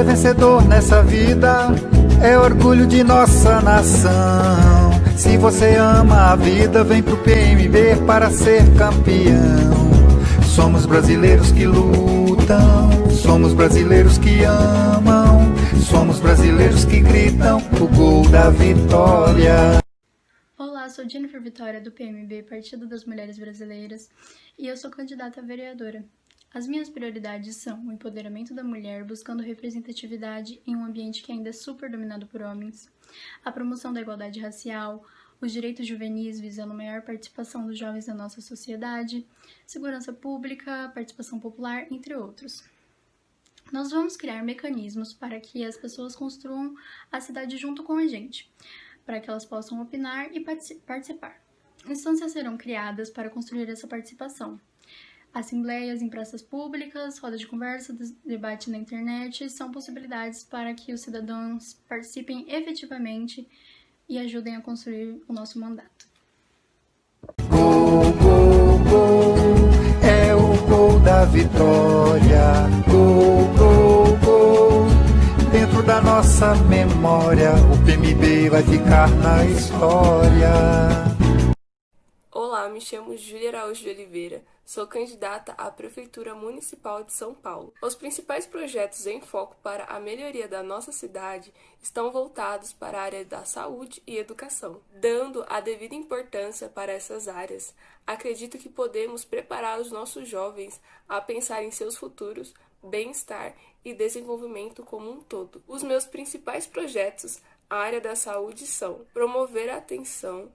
ser vencedor nessa vida é orgulho de nossa nação. Se você ama a vida, vem pro PMB para ser campeão. Somos brasileiros que lutam, somos brasileiros que amam, somos brasileiros que gritam o gol da vitória. Olá, sou Jennifer Vitória, do PMB, Partido das Mulheres Brasileiras, e eu sou candidata a vereadora. As minhas prioridades são o empoderamento da mulher, buscando representatividade em um ambiente que ainda é super dominado por homens, a promoção da igualdade racial, os direitos juvenis visando maior participação dos jovens na nossa sociedade, segurança pública, participação popular, entre outros. Nós vamos criar mecanismos para que as pessoas construam a cidade junto com a gente, para que elas possam opinar e participar. Instâncias serão criadas para construir essa participação. Assembleias em praças públicas, rodas de conversa, debate na internet são possibilidades para que os cidadãos participem efetivamente e ajudem a construir o nosso mandato. Gol, gol, gol, é o gol da vitória. Gol, gol, gol, dentro da nossa memória, o PMB vai ficar na história. Olá, me chamo Júlia Araújo de Oliveira, sou candidata à Prefeitura Municipal de São Paulo. Os principais projetos em foco para a melhoria da nossa cidade estão voltados para a área da saúde e educação. Dando a devida importância para essas áreas, acredito que podemos preparar os nossos jovens a pensar em seus futuros, bem-estar e desenvolvimento como um todo. Os meus principais projetos na área da saúde são promover a atenção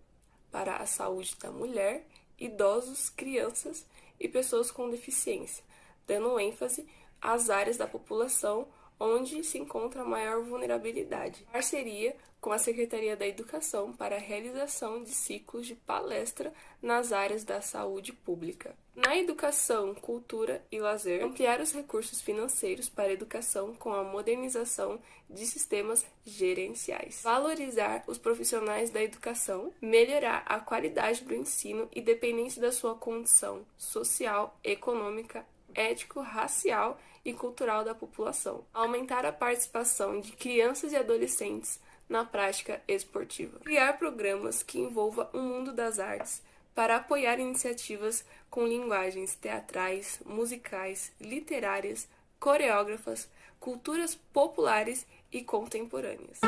para a saúde da mulher, idosos, crianças e pessoas com deficiência, dando ênfase às áreas da população onde se encontra a maior vulnerabilidade. Parceria com a Secretaria da Educação para a realização de ciclos de palestra nas áreas da saúde pública. Na educação, cultura e lazer, ampliar os recursos financeiros para a educação com a modernização de sistemas gerenciais. Valorizar os profissionais da educação, melhorar a qualidade do ensino independente da sua condição social, econômica, ético-racial e cultural da população. Aumentar a participação de crianças e adolescentes na prática esportiva. Criar programas que envolvam o mundo das artes para apoiar iniciativas com linguagens teatrais, musicais, literárias, coreógrafas, culturas populares e contemporâneas.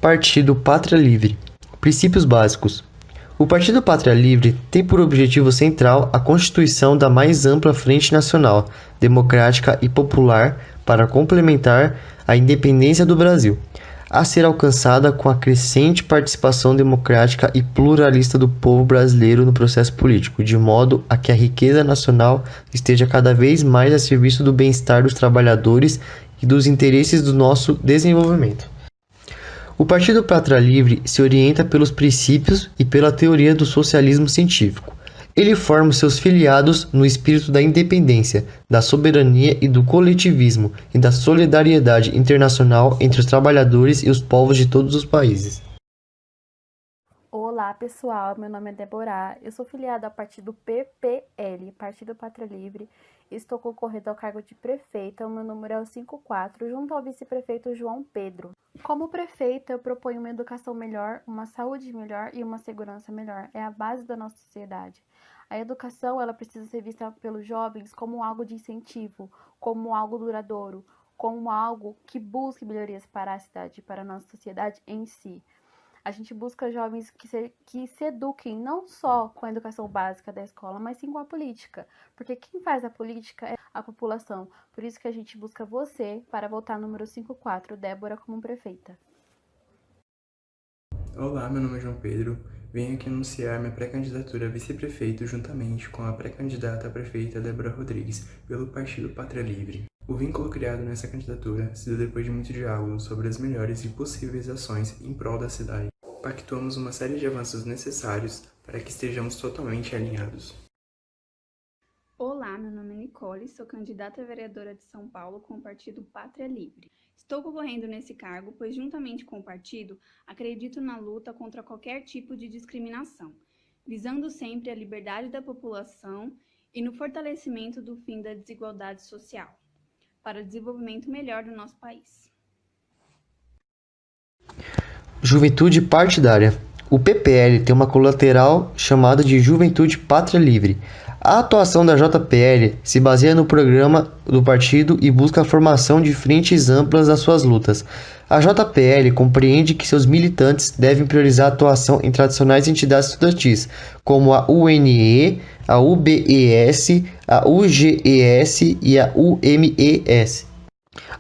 Partido Pátria Livre. Princípios básicos. O Partido Pátria Livre tem por objetivo central a constituição da mais ampla frente nacional, democrática e popular para complementar a independência do Brasil, a ser alcançada com a crescente participação democrática e pluralista do povo brasileiro no processo político, de modo a que a riqueza nacional esteja cada vez mais a serviço do bem-estar dos trabalhadores e dos interesses do nosso desenvolvimento. O Partido Pátria Livre se orienta pelos princípios e pela teoria do socialismo científico. Ele forma seus filiados no espírito da independência, da soberania e do coletivismo e da solidariedade internacional entre os trabalhadores e os povos de todos os países. Olá pessoal, meu nome é Débora, eu sou filiada ao partido PPL, Partido Pátria Livre. Estou concorrendo ao cargo de prefeita, o meu número é o 54, junto ao vice-prefeito João Pedro. Como prefeita, eu proponho uma educação melhor, uma saúde melhor e uma segurança melhor. É a base da nossa sociedade. A educação, ela precisa ser vista pelos jovens como algo de incentivo, como algo duradouro, como algo que busque melhorias para a cidade, para a nossa sociedade em si. A gente busca jovens que se eduquem não só com a educação básica da escola, mas sim com a política. Porque quem faz a política é a população. Por isso que a gente busca você para votar número 54, Débora, como prefeita. Olá, meu nome é João Pedro. Venho aqui anunciar minha pré-candidatura a vice-prefeito juntamente com a pré-candidata a prefeita Débora Rodrigues, pelo Partido Pátria Livre. O vínculo criado nessa candidatura se deu depois de muito diálogo sobre as melhores e possíveis ações em prol da cidade. Pactuamos uma série de avanços necessários para que estejamos totalmente alinhados. Olá, meu nome é Nicole, sou candidata a vereadora de São Paulo com o partido Pátria Livre. Estou concorrendo nesse cargo, pois juntamente com o partido, acredito na luta contra qualquer tipo de discriminação, visando sempre a liberdade da população e no fortalecimento do fim da desigualdade social, para o desenvolvimento melhor do nosso país. Juventude partidária. O PPL tem uma colateral chamada de Juventude Pátria Livre. A atuação da JPL se baseia no programa do partido e busca a formação de frentes amplas das suas lutas. A JPL compreende que seus militantes devem priorizar a atuação em tradicionais entidades estudantis, como a UNE, a UBES, a UGES e a UMES.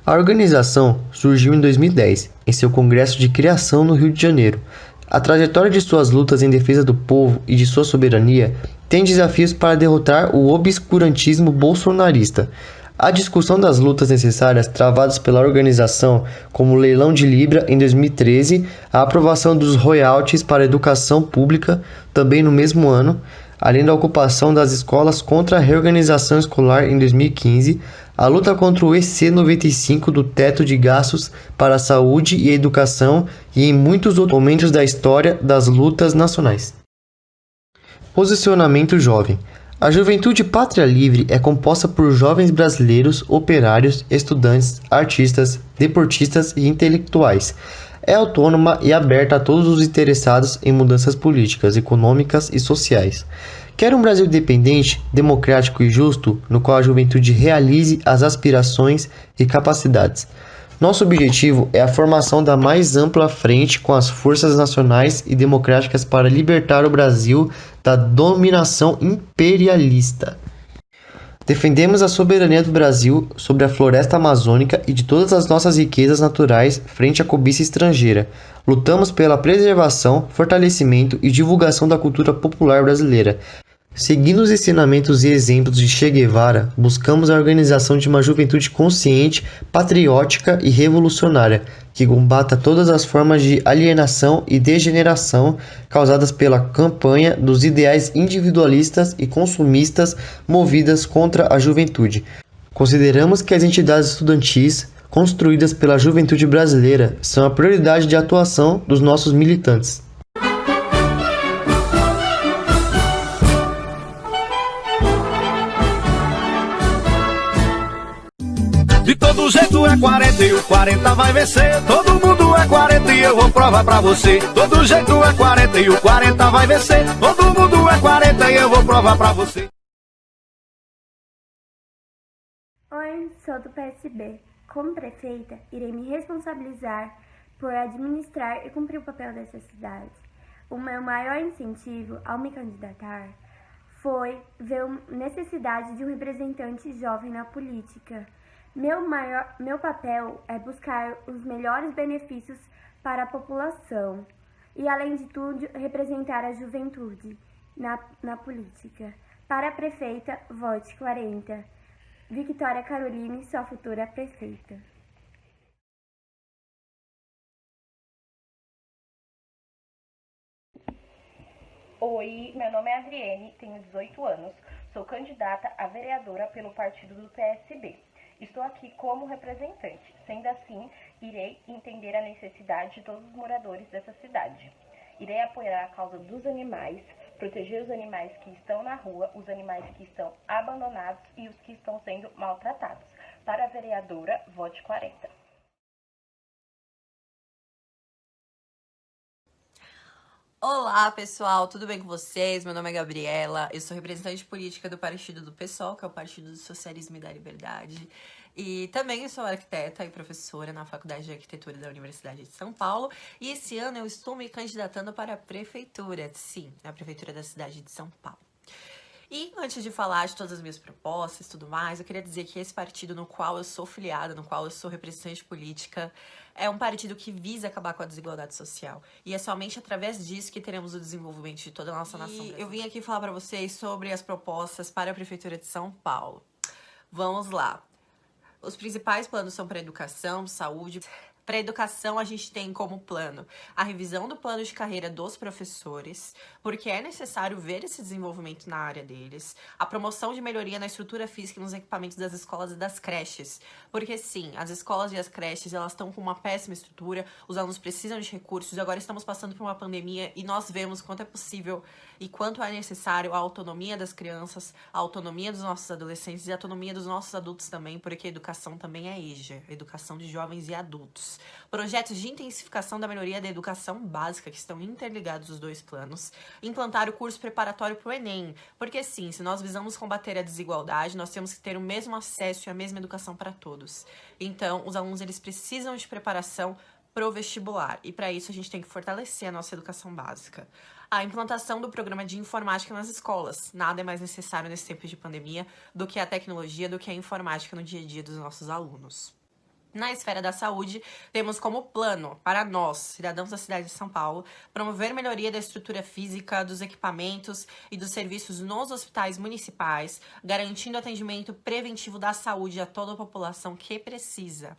A organização surgiu em 2010, em seu congresso de criação no Rio de Janeiro. A trajetória de suas lutas em defesa do povo e de sua soberania tem desafios para derrotar o obscurantismo bolsonarista. A discussão das lutas necessárias travadas pela organização, como o leilão de Libra em 2013, a aprovação dos royalties para a educação pública também no mesmo ano, além da ocupação das escolas contra a reorganização escolar em 2015, a luta contra o EC 95 do teto de gastos para a saúde e a educação e em muitos outros momentos da história das lutas nacionais. Posicionamento jovem. A Juventude Pátria Livre é composta por jovens brasileiros, operários, estudantes, artistas, deportistas e intelectuais. É autônoma e aberta a todos os interessados em mudanças políticas, econômicas e sociais. Quer um Brasil independente, democrático e justo, no qual a juventude realize as aspirações e capacidades. Nosso objetivo é a formação da mais ampla frente com as forças nacionais e democráticas para libertar o Brasil da dominação imperialista. Defendemos a soberania do Brasil sobre a floresta amazônica e de todas as nossas riquezas naturais frente à cobiça estrangeira. Lutamos pela preservação, fortalecimento e divulgação da cultura popular brasileira. Seguindo os ensinamentos e exemplos de Che Guevara, buscamos a organização de uma juventude consciente, patriótica e revolucionária, que combata todas as formas de alienação e degeneração causadas pela campanha dos ideais individualistas e consumistas movidas contra a juventude. Consideramos que as entidades estudantis construídas pela juventude brasileira são a prioridade de atuação dos nossos militantes. De todo jeito é 40 e o 40 vai vencer. Todo mundo é 40 e eu vou provar pra você. Todo jeito é 40 e o 40 vai vencer. Todo mundo é 40 e eu vou provar pra você. Oi, sou do PSB. Como prefeita, irei me responsabilizar por administrar e cumprir o papel dessa cidade. O meu maior incentivo ao me candidatar foi ver a necessidade de um representante jovem na política. Meu papel é buscar os melhores benefícios para a população e, além de tudo, representar a juventude na política. Para a prefeita, vote 40. Victoria Caroline, sua futura prefeita. Oi, meu nome é Adriene, tenho 18 anos, sou candidata a vereadora pelo partido do PSB. Estou aqui como representante, sendo assim, irei entender a necessidade de todos os moradores dessa cidade. Irei apoiar a causa dos animais, proteger os animais que estão na rua, os animais que estão abandonados e os que estão sendo maltratados. Para a vereadora, vote 40. Olá pessoal, tudo bem com vocês? Meu nome é Gabriela, eu sou representante política do partido do PSOL, que é o Partido do Socialismo e da Liberdade. E também sou arquiteta e professora na Faculdade de Arquitetura da Universidade de São Paulo. E esse ano eu estou me candidatando para a prefeitura, sim, a prefeitura da cidade de São Paulo. E antes de falar de todas as minhas propostas e tudo mais, eu queria dizer que esse partido no qual eu sou filiada, no qual eu sou representante política, é um partido que visa acabar com a desigualdade social. E é somente através disso que teremos o desenvolvimento de toda a nossa nação brasileira. Eu vim aqui falar para vocês sobre as propostas para a Prefeitura de São Paulo. Vamos lá. Os principais planos são para educação, saúde, Para a educação, a gente tem como plano a revisão do plano de carreira dos professores, porque é necessário ver esse desenvolvimento na área deles, a promoção de melhoria na estrutura física e nos equipamentos das escolas e das creches, porque sim, as escolas e as creches, elas estão com uma péssima estrutura, os alunos precisam de recursos, e agora estamos passando por uma pandemia e nós vemos quanto é possível e quanto é necessário a autonomia das crianças, a autonomia dos nossos adolescentes e a autonomia dos nossos adultos também, porque a educação também é EJA, educação de jovens e adultos. Projetos de intensificação da melhoria da educação básica, que estão interligados os dois planos. Implantar o curso preparatório para o Enem, porque sim, se nós visamos combater a desigualdade, nós temos que ter o mesmo acesso e a mesma educação para todos. Então, os alunos, eles precisam de preparação pro vestibular, e para isso a gente tem que fortalecer a nossa educação básica. A implantação do programa de informática nas escolas. Nada é mais necessário nesse tempo de pandemia do que a tecnologia, do que a informática no dia a dia dos nossos alunos. Na esfera da saúde, temos como plano, para nós, cidadãos da cidade de São Paulo, promover melhoria da estrutura física, dos equipamentos e dos serviços nos hospitais municipais, garantindo atendimento preventivo da saúde a toda a população que precisa.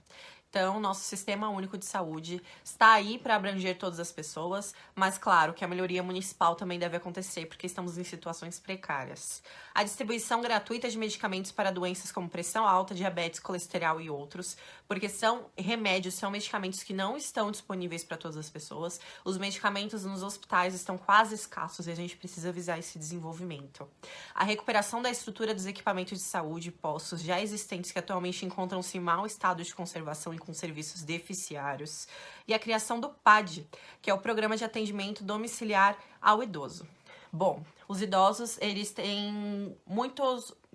Então, nosso Sistema Único de Saúde está aí para abranger todas as pessoas, mas claro que a melhoria municipal também deve acontecer, porque estamos em situações precárias. A distribuição gratuita de medicamentos para doenças como pressão alta, diabetes, colesterol e outros, porque são remédios, são medicamentos que não estão disponíveis para todas as pessoas. Os medicamentos nos hospitais estão quase escassos e a gente precisa visar esse desenvolvimento. A recuperação da estrutura dos equipamentos de saúde e postos já existentes que atualmente encontram-se em mau estado de conservação e com serviços deficiários, e a criação do PAD, que é o Programa de Atendimento Domiciliar ao Idoso. Bom, os idosos, eles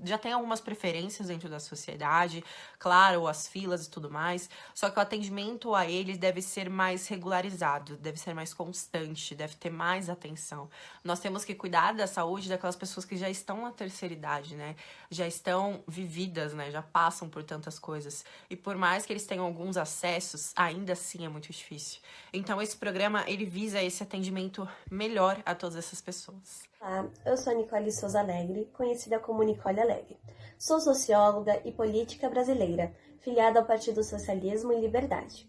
já têm algumas preferências dentro da sociedade, claro, as filas e tudo mais, só que o atendimento a eles deve ser mais regularizado, deve ser mais constante, deve ter mais atenção. Nós temos que cuidar da saúde daquelas pessoas que já estão na terceira idade, né? Já estão vividas, né? Já passam por tantas coisas. E por mais que eles tenham alguns acessos, ainda assim é muito difícil. Então, esse programa, ele visa esse atendimento melhor a todas essas pessoas. Olá, eu sou a Nicole Souza Alegre, conhecida como Nicole Alegre. Sou socióloga e política brasileira, filiada ao Partido Socialismo e Liberdade.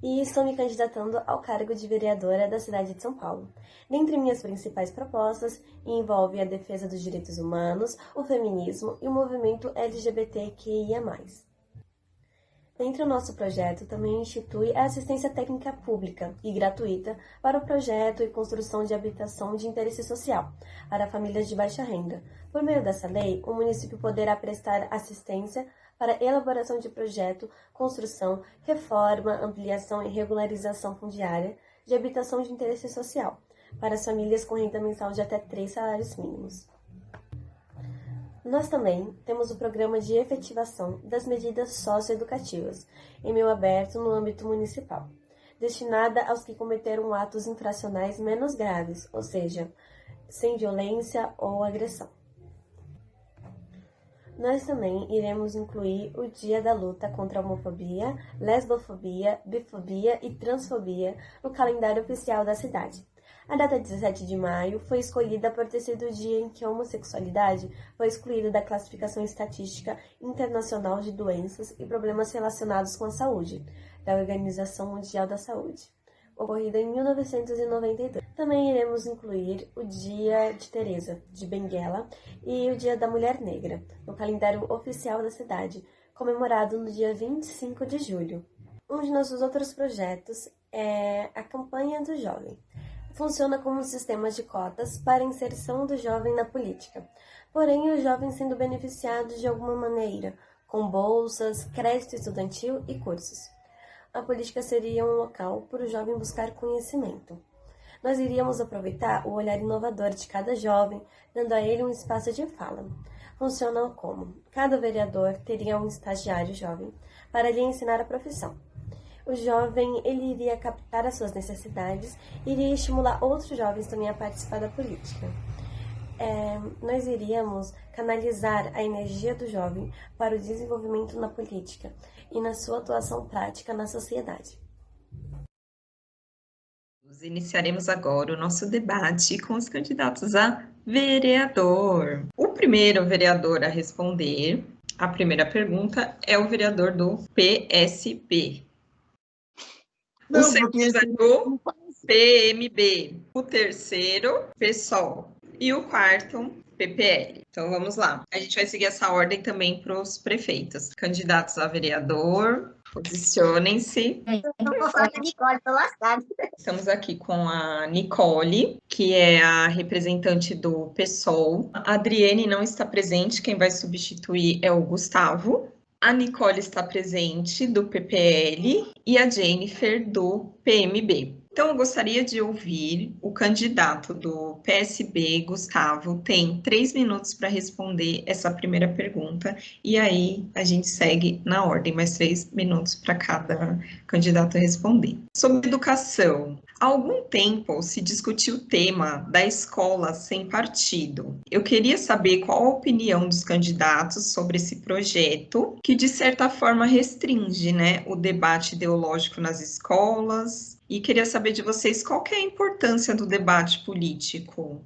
E estou me candidatando ao cargo de vereadora da cidade de São Paulo. Dentre minhas principais propostas, envolve a defesa dos direitos humanos, o feminismo e o movimento LGBTQIA+. Dentro do nosso projeto, também institui a assistência técnica pública e gratuita para o projeto e construção de habitação de interesse social para famílias de baixa renda. Por meio dessa lei, o município poderá prestar assistência para elaboração de projeto, construção, reforma, ampliação e regularização fundiária de habitação de interesse social para as famílias com renda mensal de até 3 salários mínimos. Nós também temos o programa de efetivação das medidas socioeducativas, em meio aberto no âmbito municipal, destinada aos que cometeram atos infracionais menos graves, ou seja, sem violência ou agressão. Nós também iremos incluir o Dia da Luta contra a Homofobia, Lesbofobia, Bifobia e Transfobia no calendário oficial da cidade. A data 17 de maio foi escolhida por ter sido o dia em que a homossexualidade foi excluída da Classificação Estatística Internacional de Doenças e Problemas Relacionados com a Saúde, da Organização Mundial da Saúde, ocorrida em 1992. Também iremos incluir o Dia de Teresa, de Benguela, e o Dia da Mulher Negra, no calendário oficial da cidade, comemorado no dia 25 de julho. Um de nossos outros projetos é a Campanha do Jovem. Funciona como um sistema de cotas para a inserção do jovem na política, porém o jovem sendo beneficiado de alguma maneira, com bolsas, crédito estudantil e cursos. A política seria um local para o jovem buscar conhecimento. Nós iríamos aproveitar o olhar inovador de cada jovem, dando a ele um espaço de fala. Funciona como? Cada vereador teria um estagiário jovem para lhe ensinar a profissão. O jovem, ele iria captar as suas necessidades e iria estimular outros jovens também a participar da política. Nós iríamos canalizar a energia do jovem para o desenvolvimento na política e na sua atuação prática na sociedade. Iniciaremos agora o nosso debate com os candidatos a vereador. O primeiro vereador a responder a primeira pergunta é o vereador do PSB. O segundo é do PMB, o terceiro, PSOL, e o quarto, PPL. Então, vamos lá. A gente vai seguir essa ordem também para os prefeitos. Candidatos a vereador, posicionem-se. Eu vou falar da Nicole, tô lascada. Estamos aqui com a Nicole, que é a representante do PSOL. A Adriene não está presente, quem vai substituir é o Gustavo. A Nicole está presente, do PPL, e a Jennifer, do PMB. Então, eu gostaria de ouvir o candidato do PSB, Gustavo, tem 3 minutos para responder essa primeira pergunta, e aí a gente segue na ordem, mais 3 minutos para cada candidato responder. Sobre educação, há algum tempo se discutiu o tema da escola sem partido. Eu queria saber qual a opinião dos candidatos sobre esse projeto, que de certa forma restringe, né, o debate ideológico nas escolas. E queria saber de vocês qual que é a importância do debate político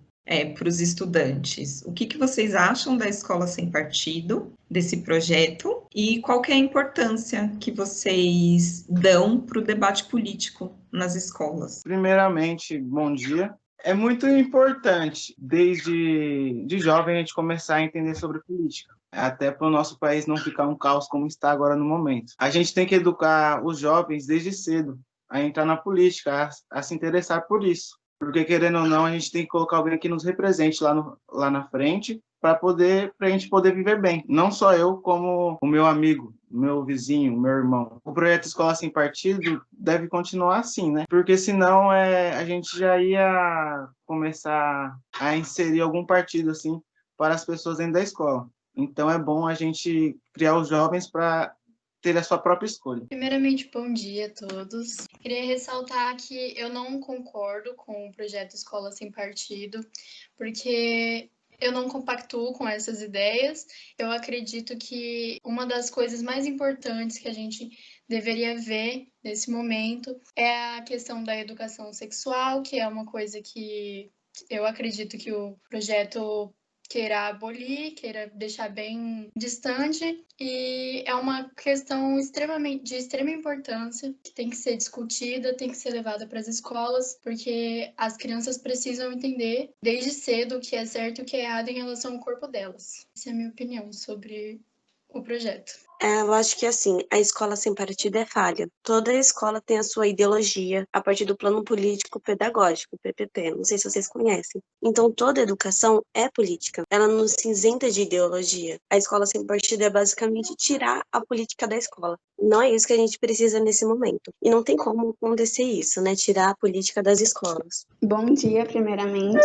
para os estudantes. O que vocês acham da escola sem partido, desse projeto, e qual que é a importância que vocês dão para o debate político nas escolas? Primeiramente, bom dia. É muito importante, desde de jovem, a gente começar a entender sobre política, até para o nosso país não ficar um caos como está agora no momento. A gente tem que educar os jovens desde cedo a entrar na política, a se interessar por isso. Porque, querendo ou não, a gente tem que colocar alguém que nos represente lá na frente para a gente poder viver bem. Não só eu, como o meu amigo, o meu vizinho, o meu irmão. O projeto Escola Sem Partido deve continuar assim, né? Porque senão a gente já ia começar a inserir algum partido assim para as pessoas dentro da escola. Então é bom a gente criar os jovens para ter a sua própria escolha. Primeiramente, bom dia a todos. Queria ressaltar que eu não concordo com o projeto Escola Sem Partido, porque eu não compactuo com essas ideias. Eu acredito que uma das coisas mais importantes que a gente deveria ver nesse momento é a questão da educação sexual, que é uma coisa que eu acredito que o projeto queira abolir, queira deixar bem distante, e é uma questão de extrema importância, que tem que ser discutida, tem que ser levada para as escolas, porque as crianças precisam entender desde cedo o que é certo e o que é errado em relação ao corpo delas. Essa é a minha opinião sobre o projeto. Eu acho que assim, a escola sem partido é falha. Toda escola tem a sua ideologia a partir do plano político pedagógico, PPP, não sei se vocês conhecem. Então toda educação é política, ela não se isenta de ideologia. A escola sem partido é basicamente tirar a política da escola. Não é isso que a gente precisa nesse momento. E não tem como acontecer isso, né? Tirar a política das escolas. Bom dia, primeiramente.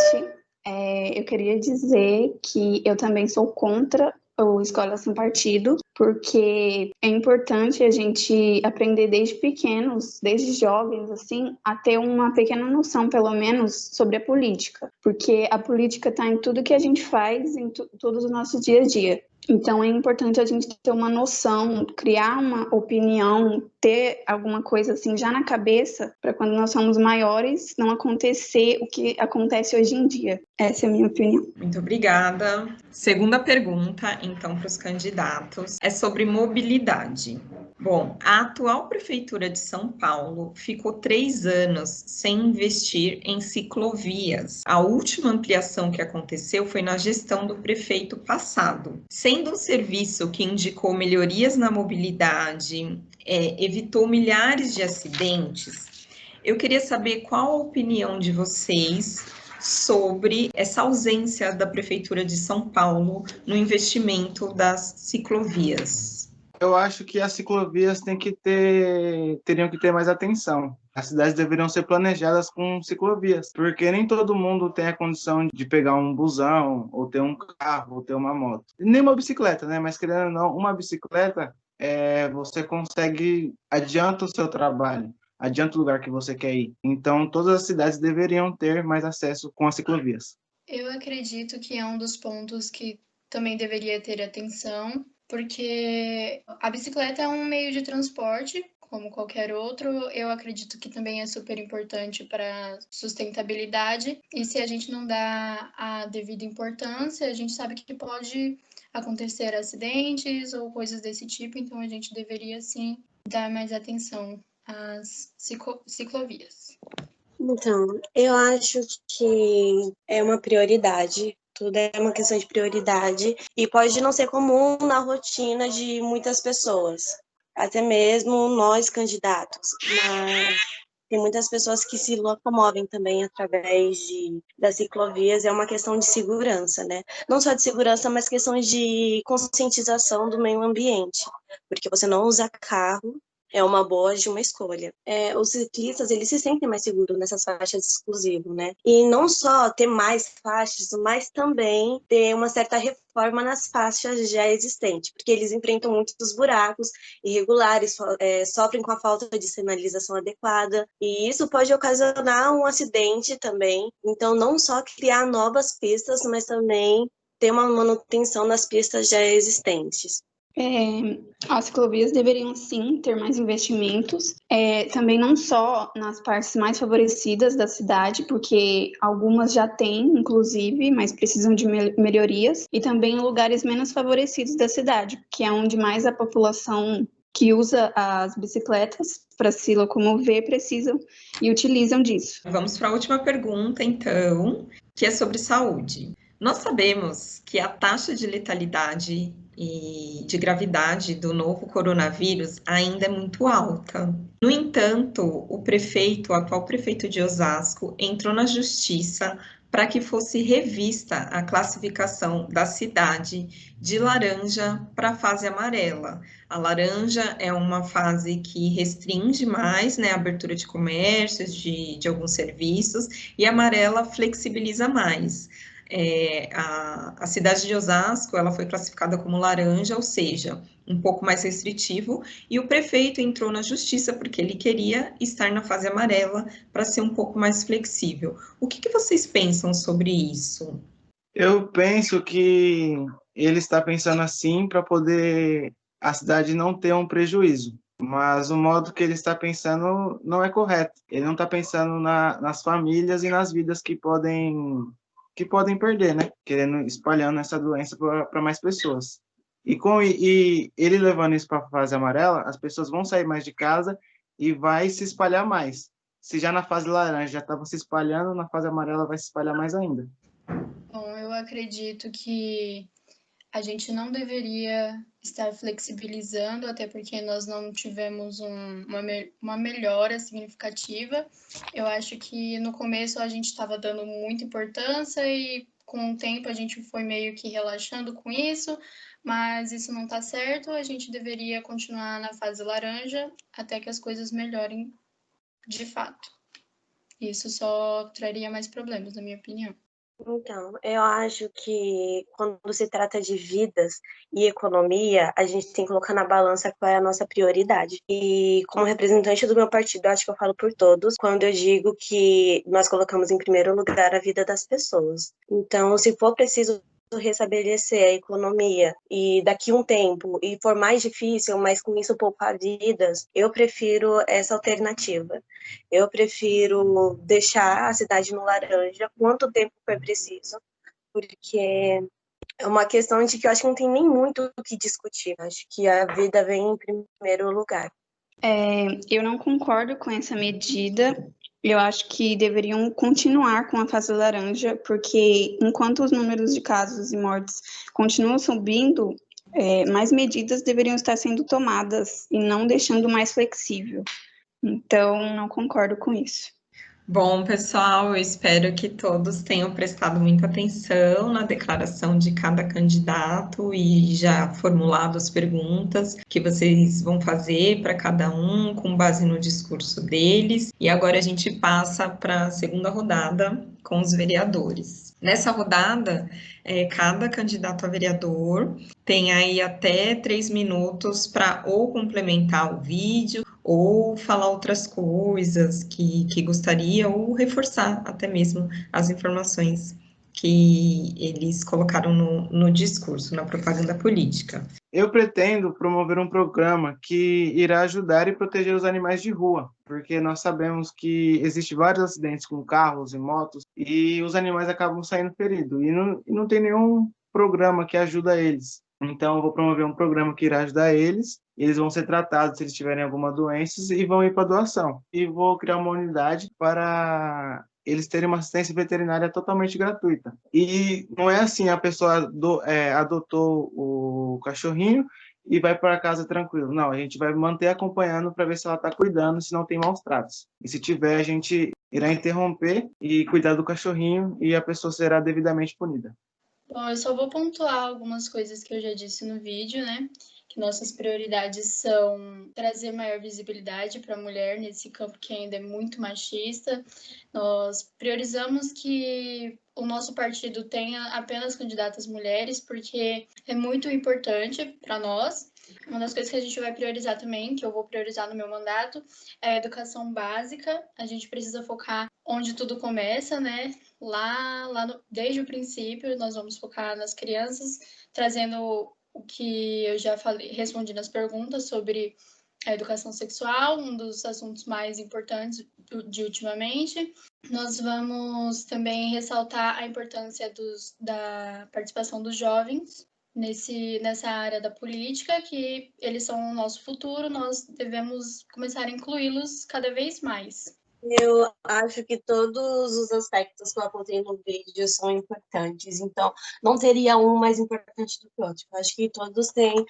Eu queria dizer que eu também sou contra o Escola Sem Partido, porque é importante a gente aprender desde pequenos, desde jovens, assim, a ter uma pequena noção, pelo menos, sobre a política, porque a política está em tudo que a gente faz, em todos os nossos dia a dia. Então, é importante a gente ter uma noção, criar uma opinião, ter alguma coisa assim já na cabeça, para quando nós somos maiores, não acontecer o que acontece hoje em dia. Essa é a minha opinião. Muito obrigada. Segunda pergunta, então, para os candidatos, é sobre mobilidade. Bom, a atual Prefeitura de São Paulo ficou 3 anos sem investir em ciclovias. A última ampliação que aconteceu foi na gestão do prefeito passado. Sendo um serviço que indicou melhorias na mobilidade, evitou milhares de acidentes, eu queria saber qual a opinião de vocês sobre essa ausência da Prefeitura de São Paulo no investimento das ciclovias. Eu acho que as ciclovias teriam que ter mais atenção. As cidades deveriam ser planejadas com ciclovias, porque nem todo mundo tem a condição de pegar um busão, ou ter um carro, ou ter uma moto. Nem uma bicicleta, né? Mas querendo ou não, uma bicicleta, você consegue, adianta o seu trabalho, adianta o lugar que você quer ir. Então, todas as cidades deveriam ter mais acesso com as ciclovias. Eu acredito que é um dos pontos que também deveria ter atenção, porque a bicicleta é um meio de transporte, como qualquer outro. Eu acredito que também é super importante para sustentabilidade, e se a gente não dá a devida importância, a gente sabe que pode acontecer acidentes ou coisas desse tipo, então a gente deveria sim dar mais atenção as ciclovias? Então, eu acho que é uma prioridade. Tudo é uma questão de prioridade e pode não ser comum na rotina de muitas pessoas, até mesmo nós candidatos, mas tem muitas pessoas que se locomovem também através das ciclovias. É uma questão de segurança, né? Não só de segurança, mas questões de conscientização do meio ambiente, porque você não usa carro é uma boa de uma escolha. Os ciclistas, eles se sentem mais seguros nessas faixas exclusivas, né? E não só ter mais faixas, mas também ter uma certa reforma nas faixas já existentes, porque eles enfrentam muitos buracos irregulares, sofrem com a falta de sinalização adequada, e isso pode ocasionar um acidente também. Então, não só criar novas pistas, mas também ter uma manutenção das pistas já existentes. As ciclovias deveriam sim ter mais investimentos, também não só nas partes mais favorecidas da cidade, porque algumas já têm, inclusive, mas precisam de melhorias, e também em lugares menos favorecidos da cidade, que é onde mais a população que usa as bicicletas para se locomover precisam e utilizam disso. Vamos para a última pergunta, então, que é sobre saúde. Nós sabemos que a taxa de letalidade e de gravidade do novo coronavírus ainda é muito alta. No entanto, o atual prefeito de Osasco, entrou na justiça para que fosse revista a classificação da cidade de laranja para a fase amarela. A laranja é uma fase que restringe mais, né, a abertura de comércios, de alguns serviços, e a amarela flexibiliza mais. A cidade de Osasco, ela foi classificada como laranja, ou seja, um pouco mais restritivo, e o prefeito entrou na justiça porque ele queria estar na fase amarela para ser um pouco mais flexível. O que vocês pensam sobre isso? Eu penso que ele está pensando assim para poder a cidade não ter um prejuízo, mas o modo que ele está pensando não é correto. Ele não está pensando nas famílias e nas vidas que podem perder, né? Querendo espalhando essa doença para mais pessoas. E ele levando isso para a fase amarela, as pessoas vão sair mais de casa e vai se espalhar mais. Se já na fase laranja já estava se espalhando, na fase amarela vai se espalhar mais ainda. Bom, eu acredito que a gente não deveria estar flexibilizando, até porque nós não tivemos uma melhora significativa. Eu acho que no começo a gente estava dando muita importância e com o tempo a gente foi meio que relaxando com isso, mas isso não está certo. A gente deveria continuar na fase laranja até que as coisas melhorem de fato. Isso só traria mais problemas, na minha opinião. Então, eu acho que quando se trata de vidas e economia, a gente tem que colocar na balança qual é a nossa prioridade. E como representante do meu partido, acho que eu falo por todos, quando eu digo que nós colocamos em primeiro lugar a vida das pessoas. Então, se for preciso restabelecer a economia e daqui um tempo e for mais difícil, mas com isso poupar vidas, eu prefiro essa alternativa. Eu prefiro deixar a cidade no laranja quanto tempo for preciso, porque é uma questão de que eu acho que não tem nem muito o que discutir. Acho que a vida vem em primeiro lugar. Eu não concordo com essa medida. Eu acho que deveriam continuar com a fase laranja, porque enquanto os números de casos e mortes continuam subindo, mais medidas deveriam estar sendo tomadas e não deixando mais flexível. Então, não concordo com isso. Bom, pessoal, eu espero que todos tenham prestado muita atenção na declaração de cada candidato e já formulado as perguntas que vocês vão fazer para cada um, com base no discurso deles. E agora a gente passa para a segunda rodada com os vereadores. Nessa rodada, cada candidato a vereador tem aí até 3 minutos para ou complementar o vídeo ou falar outras coisas que gostaria, ou reforçar até mesmo as informações que eles colocaram no discurso, na propaganda política. Eu pretendo promover um programa que irá ajudar e proteger os animais de rua, porque nós sabemos que existem vários acidentes com carros e motos e os animais acabam saindo feridos, e não tem nenhum programa que ajuda eles. Então, eu vou promover um programa que irá ajudar eles. Eles vão ser tratados se eles tiverem alguma doença e vão ir para doação. E vou criar uma unidade para eles terem uma assistência veterinária totalmente gratuita. E não é assim, a pessoa adotou o cachorrinho e vai para casa tranquilo. Não, a gente vai manter acompanhando para ver se ela está cuidando, se não tem maus tratos. E se tiver, a gente irá interromper e cuidar do cachorrinho e a pessoa será devidamente punida. Bom, eu só vou pontuar algumas coisas que eu já disse no vídeo, né? Que nossas prioridades são trazer maior visibilidade para a mulher nesse campo que ainda é muito machista. Nós priorizamos que o nosso partido tenha apenas candidatas mulheres, porque é muito importante para nós. Uma das coisas que a gente vai priorizar também, que eu vou priorizar no meu mandato, é a educação básica. A gente precisa focar onde tudo começa, né? Desde o princípio, nós vamos focar nas crianças, trazendo o que eu já falei, respondi nas perguntas sobre a educação sexual, um dos assuntos mais importantes de ultimamente. Nós vamos também ressaltar a importância da participação dos jovens nessa área da política, que eles são o nosso futuro, nós devemos começar a incluí-los cada vez mais. Eu acho que todos os aspectos que eu apontei no vídeo são importantes, então não teria um mais importante do que o outro. Eu acho que todos têm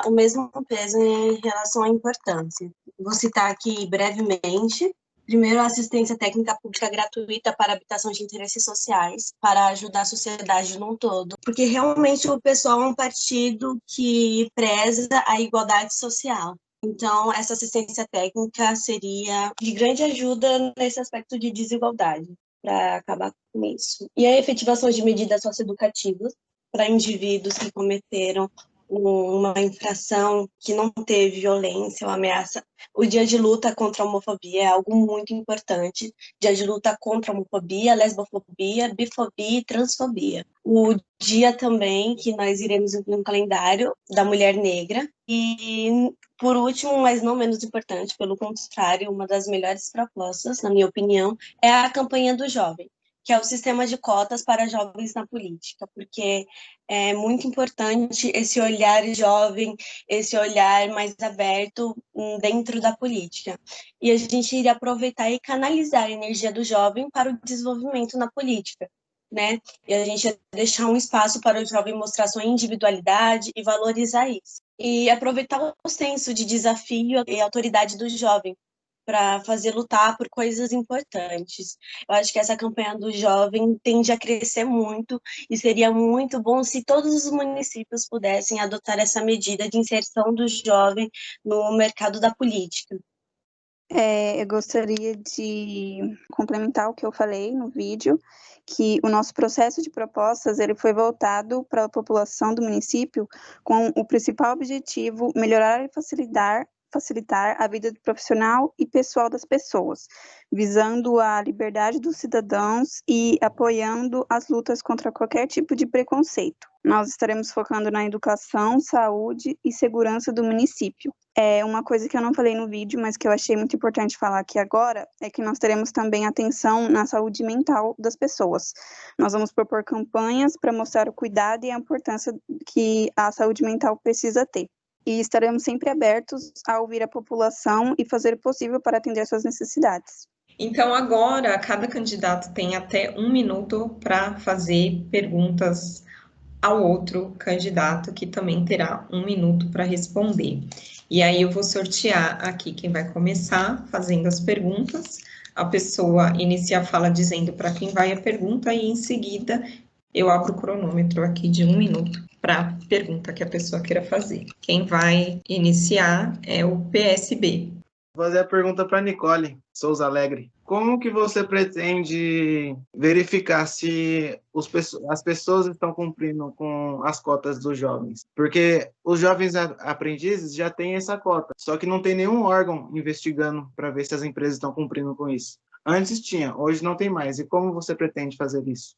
o mesmo peso em relação à importância. Vou citar aqui brevemente. Primeiro, a assistência técnica pública gratuita para habitação de interesses sociais, para ajudar a sociedade num todo. Porque realmente o PSOL é um partido que preza a igualdade social. Então, essa assistência técnica seria de grande ajuda nesse aspecto de desigualdade, para acabar com isso. E a efetivação de medidas socioeducativas para indivíduos que cometeram uma infração que não teve violência ou ameaça. O dia de luta contra a homofobia é algo muito importante. Dia de luta contra a homofobia, lesbofobia, bifobia e transfobia. O dia também que nós iremos incluir no calendário da mulher negra. E, por último, mas não menos importante, pelo contrário, uma das melhores propostas, na minha opinião, é a campanha do jovem, que é o sistema de cotas para jovens na política, porque é muito importante esse olhar jovem, esse olhar mais aberto dentro da política. E a gente iria aproveitar e canalizar a energia do jovem para o desenvolvimento na política, né? E a gente ia deixar um espaço para o jovem mostrar sua individualidade e valorizar isso. E aproveitar o senso de desafio e autoridade do jovem, para fazer lutar por coisas importantes. Eu acho que essa campanha do jovem tende a crescer muito e seria muito bom se todos os municípios pudessem adotar essa medida de inserção do jovem no mercado da política. Eu gostaria de complementar o que eu falei no vídeo, que o nosso processo de propostas ele foi voltado para a população do município com o principal objetivo melhorar e facilitar a vida profissional e pessoal das pessoas, visando a liberdade dos cidadãos e apoiando as lutas contra qualquer tipo de preconceito. Nós estaremos focando na educação, saúde e segurança do município. Uma coisa que eu não falei no vídeo, mas que eu achei muito importante falar aqui agora, é que nós teremos também atenção na saúde mental das pessoas. Nós vamos propor campanhas para mostrar o cuidado e a importância que a saúde mental precisa ter. E estaremos sempre abertos a ouvir a população e fazer o possível para atender suas necessidades. Então, agora, cada candidato tem até 1 minuto para fazer perguntas ao outro candidato, que também terá 1 minuto para responder. E aí eu vou sortear aqui quem vai começar fazendo as perguntas. A pessoa inicia a fala dizendo para quem vai a pergunta e, em seguida, eu abro o cronômetro aqui de 1 minuto para a pergunta que a pessoa queira fazer. Quem vai iniciar é o PSB. Vou fazer a pergunta para Nicole Souza Alegre. Como que você pretende verificar se as pessoas estão cumprindo com as cotas dos jovens? Porque os jovens aprendizes já têm essa cota, só que não tem nenhum órgão investigando para ver se as empresas estão cumprindo com isso. Antes tinha, hoje não tem mais. E como você pretende fazer isso?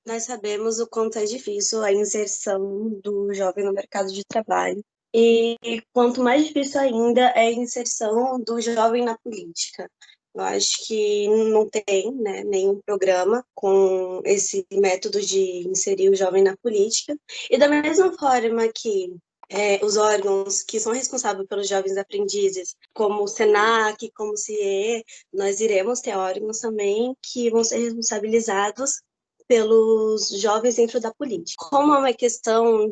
Nós sabemos o quanto é difícil a inserção do jovem no mercado de trabalho. E quanto mais difícil ainda é a inserção do jovem na política. Eu acho que não tem, né, nenhum programa com esse método de inserir o jovem na política. E da mesma forma que os órgãos que são responsáveis pelos jovens aprendizes, como o SENAC, como o CIE, nós iremos ter órgãos também que vão ser responsabilizados pelos jovens dentro da política. Como é uma questão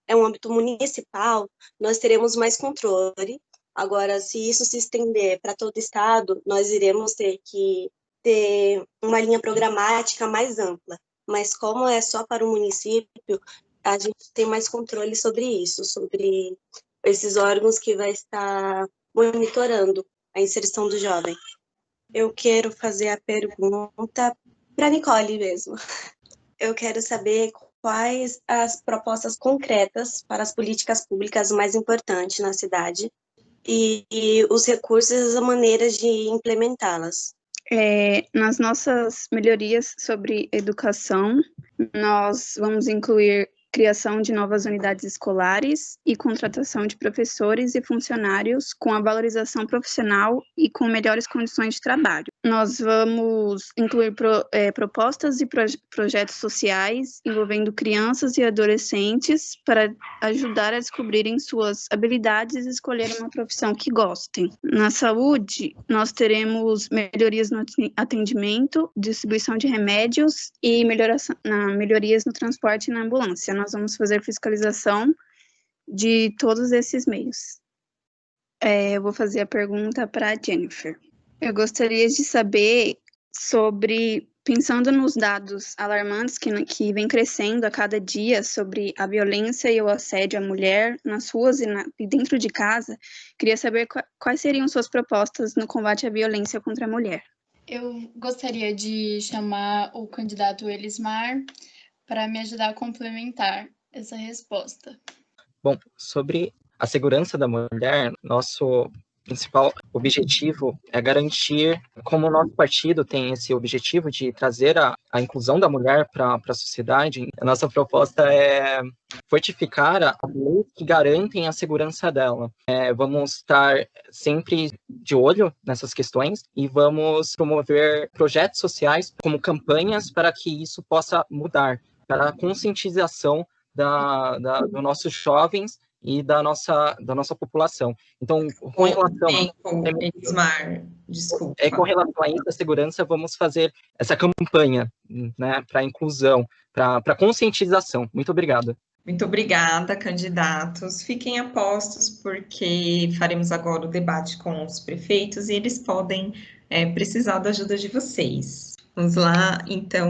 é um âmbito municipal, nós teremos mais controle. Agora, se isso se estender para todo o estado, nós iremos ter que ter uma linha programática mais ampla. Mas como é só para o município, a gente tem mais controle sobre isso, sobre esses órgãos que vai estar monitorando a inserção do jovem. Eu quero fazer a pergunta para a Nicole mesmo. Eu quero saber quais as propostas concretas para as políticas públicas mais importantes na cidade e os recursos e as maneiras de implementá-las. Nas nossas melhorias sobre educação, nós vamos incluir criação de novas unidades escolares e contratação de professores e funcionários com a valorização profissional e com melhores condições de trabalho. Nós vamos incluir propostas e projetos sociais envolvendo crianças e adolescentes para ajudar a descobrirem suas habilidades e escolher uma profissão que gostem. Na saúde, nós teremos melhorias no atendimento, distribuição de remédios e melhorias no transporte e na ambulância. Nós vamos fazer fiscalização de todos esses meios. Eu vou fazer a pergunta para a Jennifer. Eu gostaria de saber sobre, pensando nos dados alarmantes que vem crescendo a cada dia sobre a violência e o assédio à mulher nas ruas e dentro de casa, queria saber quais seriam suas propostas no combate à violência contra a mulher. Eu gostaria de chamar o candidato Elismar para me ajudar a complementar essa resposta. Bom, sobre a segurança da mulher, nosso principal objetivo é garantir, como o nosso partido tem esse objetivo de trazer a inclusão da mulher para a sociedade, a nossa proposta é fortificar as leis que garantem a segurança dela. Vamos estar sempre de olho nessas questões e vamos promover projetos sociais como campanhas para que isso possa mudar, para a conscientização dos nossos jovens e da nossa população. Então, com relação com relação a isso, a segurança, vamos fazer essa campanha, né, para a inclusão, para conscientização. Muito obrigado. Muito obrigada, candidatos. Fiquem a postos, porque faremos agora o debate com os prefeitos e eles podem precisar da ajuda de vocês. Vamos lá, então,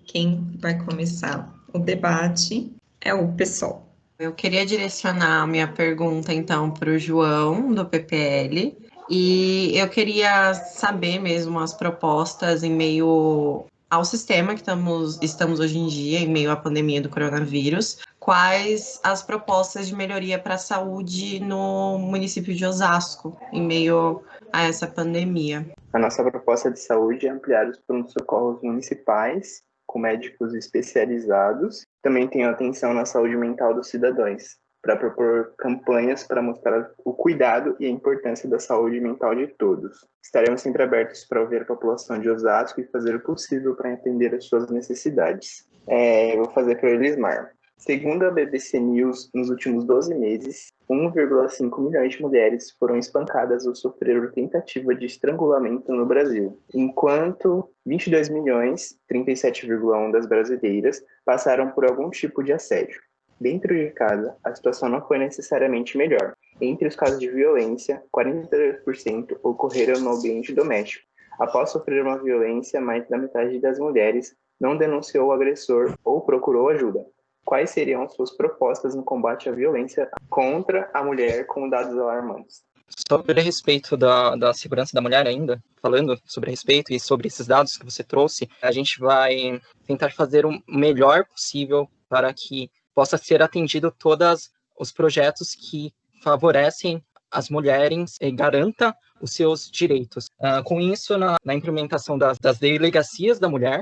quem vai começar o debate é o PSOL. Eu queria direcionar a minha pergunta, então, para o João, do PPL, e eu queria saber mesmo as propostas em meio ao sistema que estamos hoje em dia, em meio à pandemia do coronavírus, quais as propostas de melhoria para a saúde no município de Osasco, em meio a essa pandemia. A nossa proposta de saúde é ampliar os pronto-socorros municipais, com médicos especializados. Também tem atenção na saúde mental dos cidadãos, para propor campanhas para mostrar o cuidado e a importância da saúde mental de todos. Estaremos sempre abertos para ouvir a população de Osasco e fazer o possível para atender as suas necessidades. Eu vou fazer para o Elismar. Segundo a BBC News, nos últimos 12 meses, 1,5 milhões de mulheres foram espancadas ou sofreram tentativa de estrangulamento no Brasil, enquanto 22 milhões, 37,1% das brasileiras, passaram por algum tipo de assédio. Dentro de casa, a situação não foi necessariamente melhor. Entre os casos de violência, 42% ocorreram no ambiente doméstico. Após sofrer uma violência, mais da metade das mulheres não denunciou o agressor ou procurou ajuda. Quais seriam suas propostas no combate à violência contra a mulher com dados alarmantes? Sobre a respeito da segurança da mulher ainda, falando sobre respeito e sobre esses dados que você trouxe, a gente vai tentar fazer o melhor possível para que possa ser atendido todos os projetos que favorecem as mulheres e garanta os seus direitos. Com isso, na implementação das delegacias da mulher,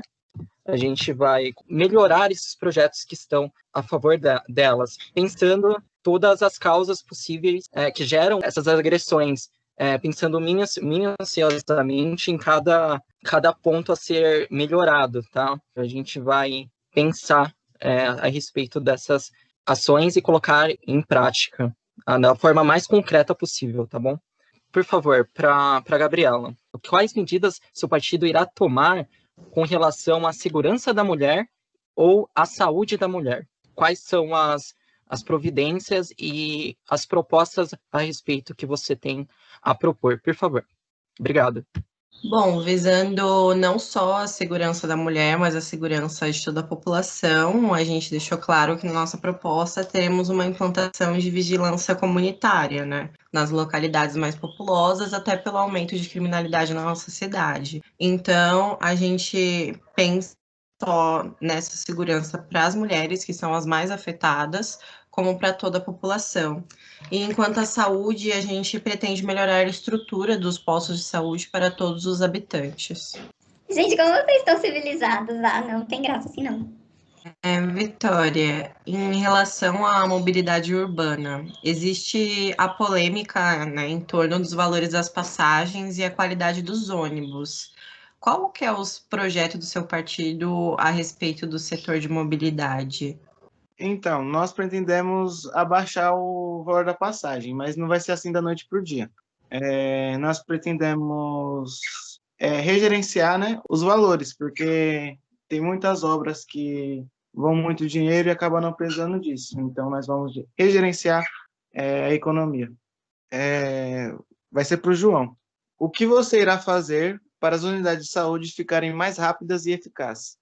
a gente vai melhorar esses projetos que estão a favor delas, pensando todas as causas possíveis que geram essas agressões, pensando minuciosamente em cada ponto a ser melhorado, tá? A gente vai pensar a respeito dessas ações e colocar em prática da forma mais concreta possível, tá bom? Por favor, para a Gabriela, quais medidas seu partido irá tomar com relação à segurança da mulher ou à saúde da mulher? Quais são as providências e as propostas a respeito que você tem a propor, por favor? Obrigado. Bom, visando não só a segurança da mulher, mas a segurança de toda a população, a gente deixou claro que na nossa proposta teremos uma implantação de vigilância comunitária, né? Nas localidades mais populosas, até pelo aumento de criminalidade na nossa cidade. Então, a gente pensa só nessa segurança para as mulheres, que são as mais afetadas, como para toda a população. E enquanto à saúde, a gente pretende melhorar a estrutura dos postos de saúde para todos os habitantes. Gente, como vocês estão civilizados lá? Não tem graça assim, não. Vitória, em relação à mobilidade urbana, existe a polêmica, né, em torno dos valores das passagens e a qualidade dos ônibus. Qual que é o projeto do seu partido a respeito do setor de mobilidade? Então, nós pretendemos abaixar o valor da passagem, mas não vai ser assim da noite para o dia. Nós pretendemos regerenciar, né, os valores, porque tem muitas obras que vão muito dinheiro e acabam não precisando disso. Então, nós vamos regerenciar a economia. Vai ser para o João. O que você irá fazer para as unidades de saúde ficarem mais rápidas e eficazes?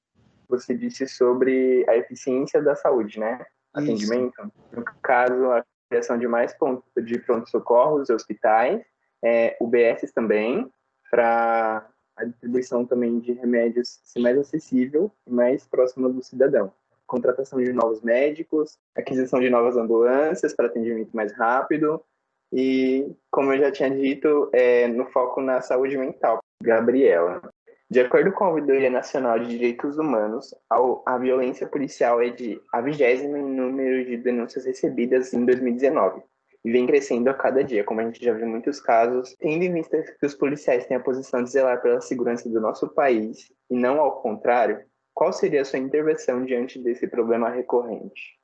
Você disse sobre a eficiência da saúde, né? Atendimento. Isso. No caso, a criação de mais pontos de pronto-socorros e hospitais, UBS também, para a distribuição também de remédios ser mais acessível e mais próxima do cidadão. Contratação de novos médicos, aquisição de novas ambulâncias para atendimento mais rápido e, como eu já tinha dito, no foco na saúde mental. Gabriela. De acordo com a Ouvidoria Nacional de Direitos Humanos, a violência policial é a 20ª em número de denúncias recebidas em 2019 e vem crescendo a cada dia, como a gente já viu em muitos casos, tendo em vista que os policiais têm a posição de zelar pela segurança do nosso país e não ao contrário. Qual seria a sua intervenção diante desse problema recorrente?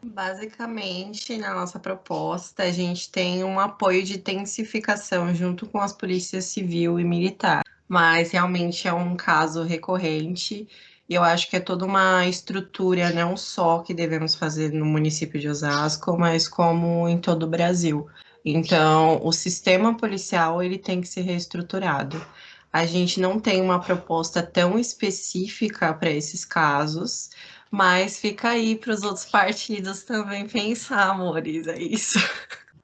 Basicamente, na nossa proposta, a gente tem um apoio de intensificação junto com as polícias civil e militar. Mas realmente é um caso recorrente e eu acho que é toda uma estrutura não só que devemos fazer no município de Osasco, mas como em todo o Brasil. Então, o sistema policial ele tem que ser reestruturado. A gente não tem uma proposta tão específica para esses casos, mas fica aí para os outros partidos também pensar, amores, é isso.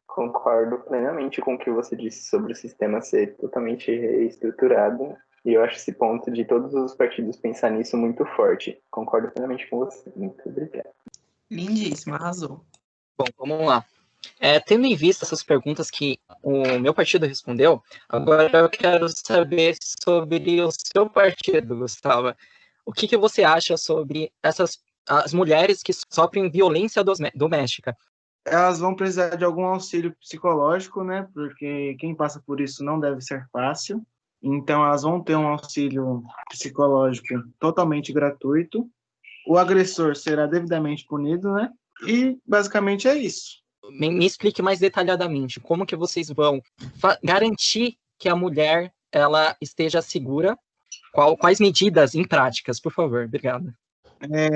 Concordo plenamente com o que você disse sobre o sistema ser totalmente reestruturado. E eu acho esse ponto de todos os partidos pensar nisso muito forte. Concordo plenamente com você. Muito obrigado. Lindíssimo, arrasou. Bom, vamos lá. Tendo em vista essas perguntas que o meu partido respondeu, agora eu quero saber sobre o seu partido, Gustavo. O que você acha sobre as mulheres que sofrem violência doméstica? Elas vão precisar de algum auxílio psicológico, né? Porque quem passa por isso não deve ser fácil. Então, elas vão ter um auxílio psicológico totalmente gratuito. O agressor será devidamente punido, né? E, basicamente, é isso. Me explique mais detalhadamente como que vocês vão garantir que a mulher ela esteja segura. Quais medidas em práticas, por favor? Obrigado.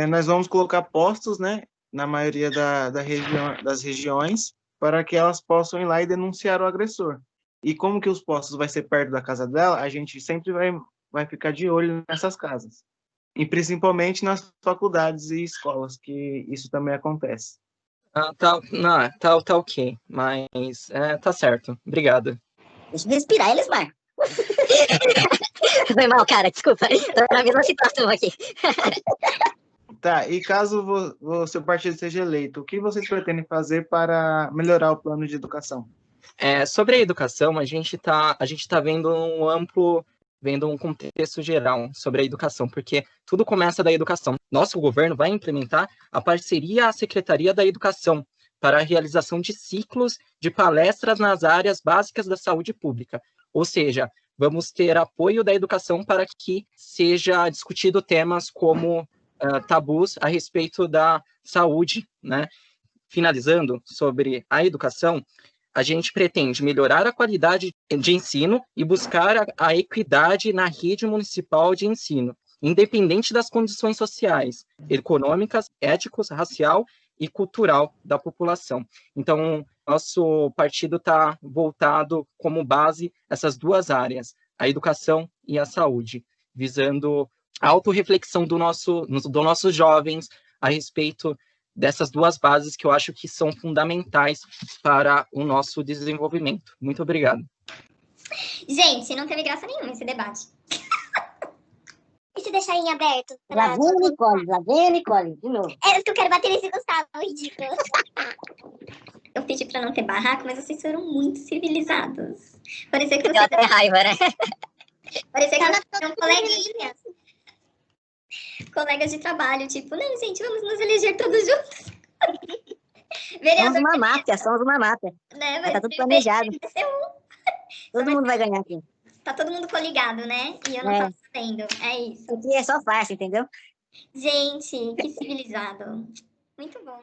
Nós vamos colocar postos, né? Na maioria das regiões, para que elas possam ir lá e denunciar o agressor. E como que os postos vai ser perto da casa dela, a gente sempre vai ficar de olho nessas casas. E principalmente nas faculdades e escolas, que isso também acontece. Tá ok, mas tá certo. Obrigado. Deixa eu respirar, Elismar. Foi mal, cara, desculpa. Tô na mesma situação aqui. Tá, e caso o seu partido seja eleito, o que vocês pretendem fazer para melhorar o plano de educação? Sobre a educação, a gente tá vendo um contexto geral sobre a educação, porque tudo começa da educação. Nosso governo vai implementar a parceria à Secretaria da Educação para a realização de ciclos de palestras nas áreas básicas da saúde pública. Ou seja, vamos ter apoio da educação para que seja discutido temas como tabus a respeito da saúde, né? Finalizando sobre a educação, a gente pretende melhorar a qualidade de ensino e buscar a equidade na rede municipal de ensino, independente das condições sociais, econômicas, éticos, racial e cultural da população. Então, nosso partido está voltado como base essas duas áreas, a educação e a saúde, visando a autorreflexão dos nossos jovens a respeito dessas duas bases que eu acho que são fundamentais para o nosso desenvolvimento. Muito obrigado. Gente, não teve graça nenhuma esse debate. E se deixar em aberto? Lá vem a Nicole, de novo. É que eu quero bater nesse Gustavo, ridículo. Eu pedi pra não ter barraco, mas vocês foram muito civilizados. Parecia que vocês... Deu até raiva, né? Parecia que vocês eram coleguinhas. Colegas de trabalho, tipo, não, gente, vamos nos eleger todos juntos. Somos uma máfia, Né, tá tudo planejado. Todo mundo vai ganhar aqui. Tá todo mundo coligado, né? E eu não tava sabendo. É isso. Aqui é só farsa, entendeu? Gente, que civilizado. Muito bom.